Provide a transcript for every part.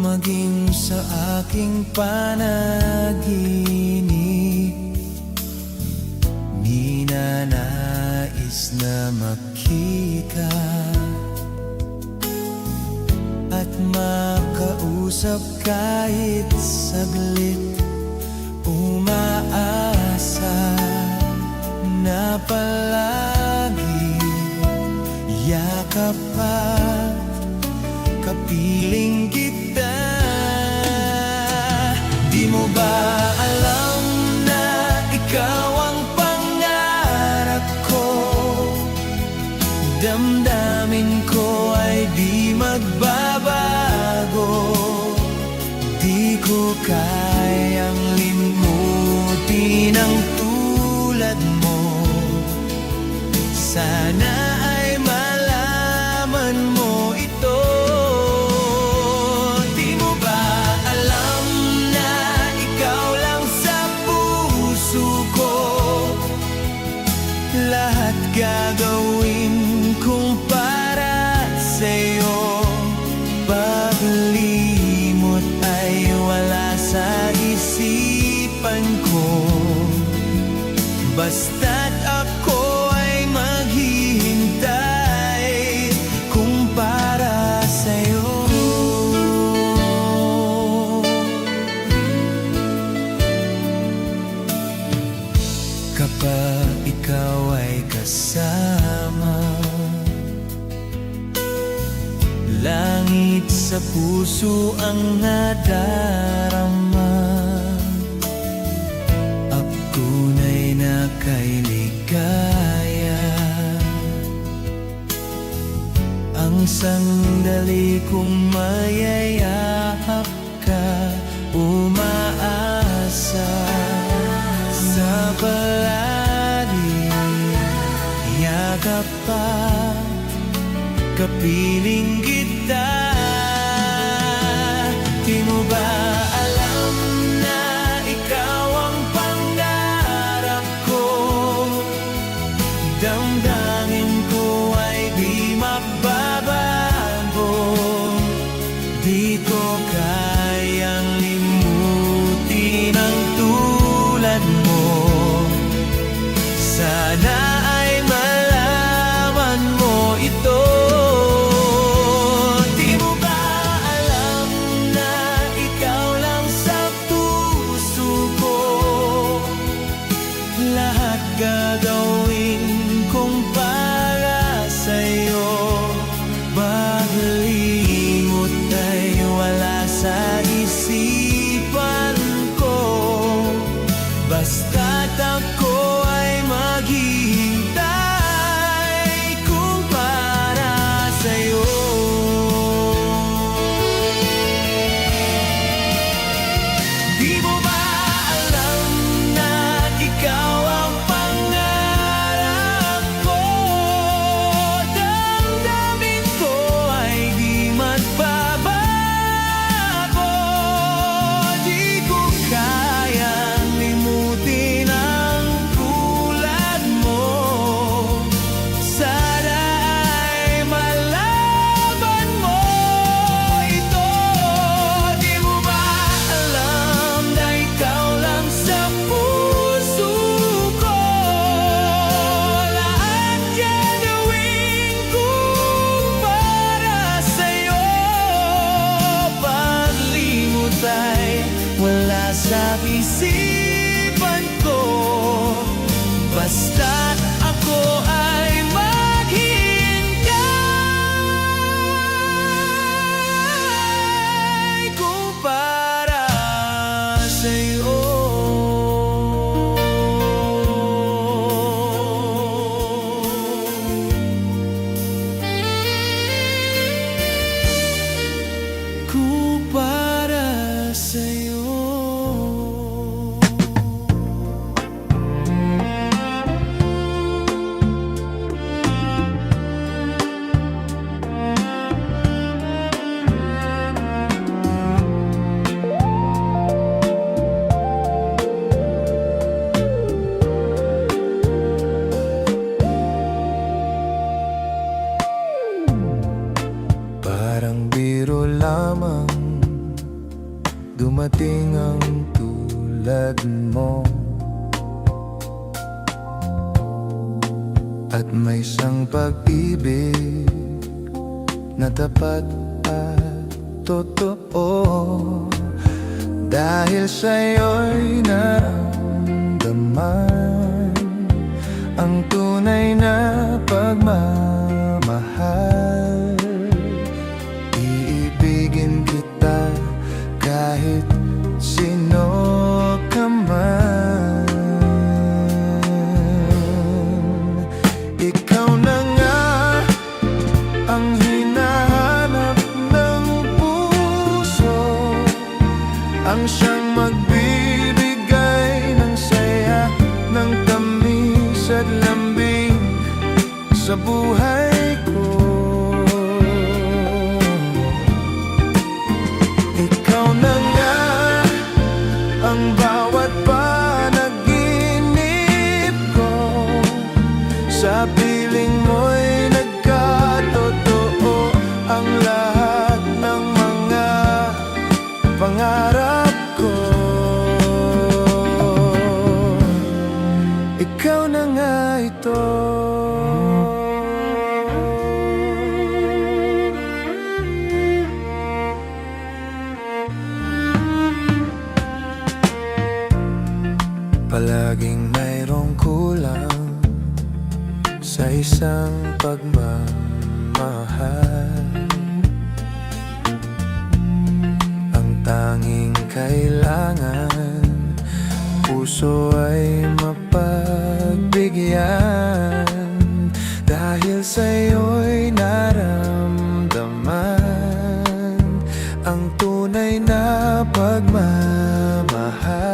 maging sa aking panaginip, ninanais na makita at makausap kahit saglit. Umaasa na palagi yakap at kapiling kita. Di mo ba alam na ikaw ang pangarap ko? Damdamin ko ay di magbabago. Di ko kayang limutin ang tulad mo. Sana ay malaman mo ito. Di mo ba alam na ikaw lang sa puso ko? Lahat gagawin kong para sa'yo. Paglimot ay wala sa isipan ko, basta't ako ay maghihintay kung para sa'yo. Kapag ikaw ay kasama, langit sa puso ang nadarama. Ako'y nakailigaya. Ang sandali kong mayayakap ka, umaasa sa palagi yakap at kapiling kita. Di mo ba alam na ikaw ang pangarap ko? Damdamin ko ay di magbabago. Di ko kayang limutin ang tulad mo. Sana ay malaman mo ito. Gagawin kong para sa'yo. Paglimot ay wala sa isipan ko, basta't ako ay maghihintay kung para sa'yo. Di mo ba alam na ikaw ang wala sa isipan ko, basta't ako ay maghihintay kung para sa'yo. Kung para sa'yo. Parang biro lamang dumating ang tulad mo. At may isang pag-ibig na tapat at totoo. Dahil sa'yo'y naramdaman ang tunay na pagmamahal. Iibigin kita kahit sino ka man. Ikaw na nga ang hinahanap ng puso, ang siyang magbibigay ng saya, ng tamis at lambing sa buhay ko. Ikaw na nga ang bawat panaginip ko, sa piling mo'y nagkatotoo ang lahat ng mga pangarap ko. Ikaw na nga ito. Palaging mayroong kulang sa isang pagmamahal. Ang tanging kailangan, puso ay mapagbigyan. Dahil sa'yo'y naramdaman ang tunay na pagmamahal.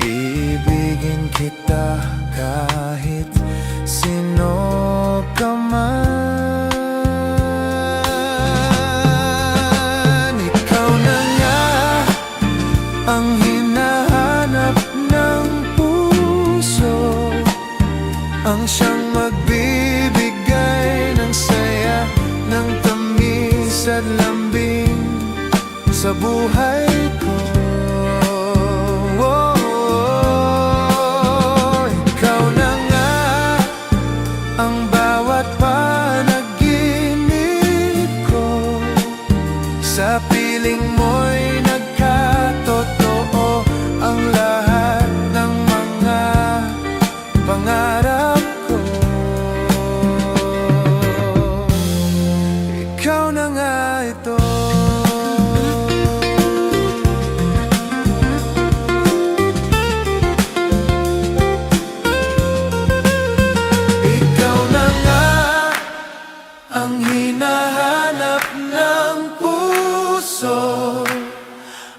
Iibigin kita kahit sino ka man. Ikaw na nga ang hinahanap ng puso, ang siyang magbibigay ng saya, ng tamis at lambing sa buhay ko. Ikaw na nga ang bawat panaginip ko, sa piling mo'y nagkatotoo ang lahat ng mga pangarap ko. Ikaw na nga ito. Ikaw na nga ang hinahanap ng puso,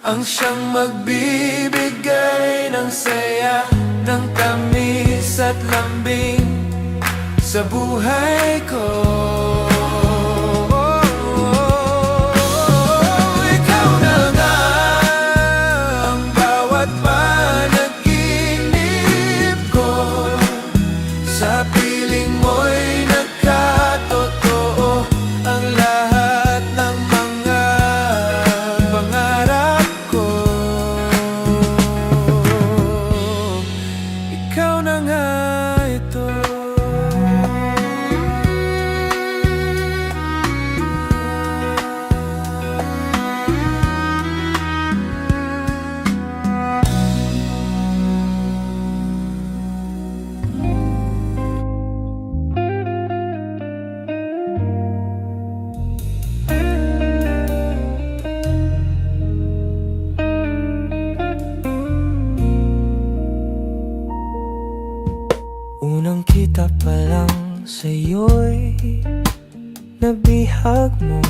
ang siyang magbibigay ng saya, ng tamis at lambing sa buhay ko. Ikaw na nga ang bawat panaginip ko, sa piling mo'y nagkatotoo ang lahat ng mga pangarap ko. Ikaw na nga ito. Unang kita pa lang sa'yo'y nabihag mo,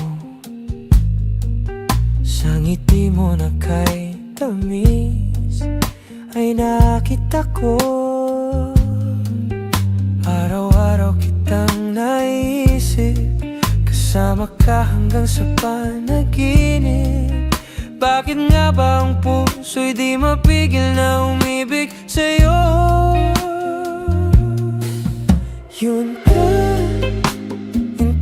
sa ngiti mo na kay tamis ay nakita ko. Araw-araw kitang naisip, kasama ka hanggang sa panaginip. Bakit nga ba ang puso'y di mapigil na umibig sa'yo? Yun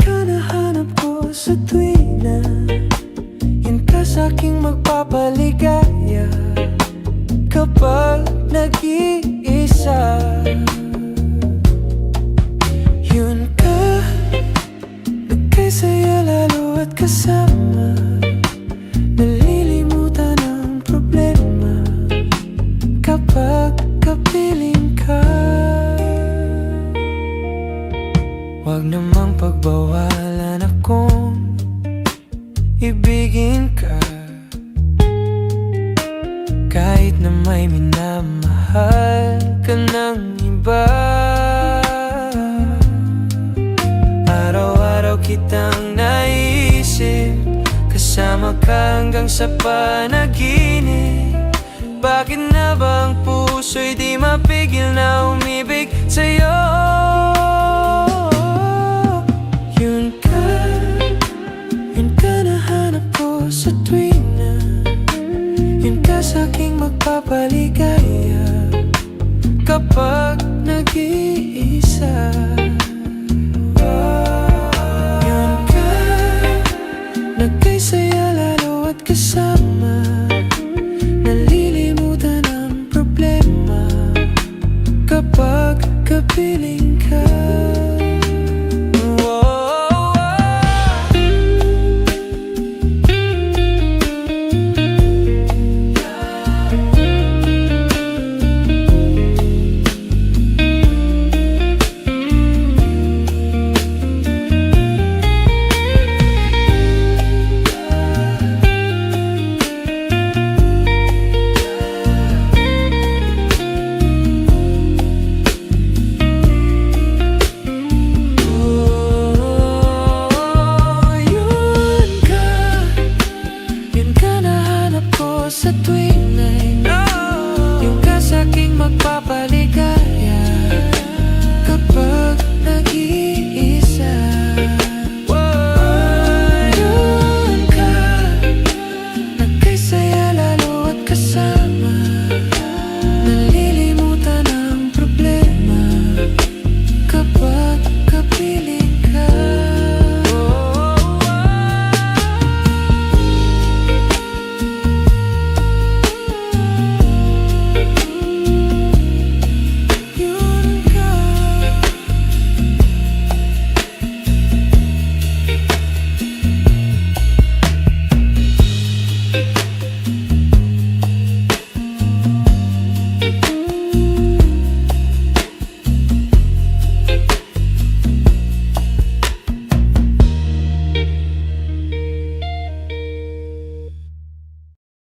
ka nahanap ko sa tuwina, yun ka sa'king magpapaligaya kapag nag-iisa. Yun ka, nagkasaya lalo at kasama, nalilimutan ang problema kapag kapiling ka. Huwag namang pagbawalan akong ibigin ka, kahit na may minamahal ka ng iba. Araw-araw kitang naisip, kasama ka hanggang sa panaginip. Bakit na ba ang puso'y di mapigil na umibig sa'yo? Yun ka nahanap ko sa tuwing na yun ka sa'king magpapaligaya kapag nag-iisa.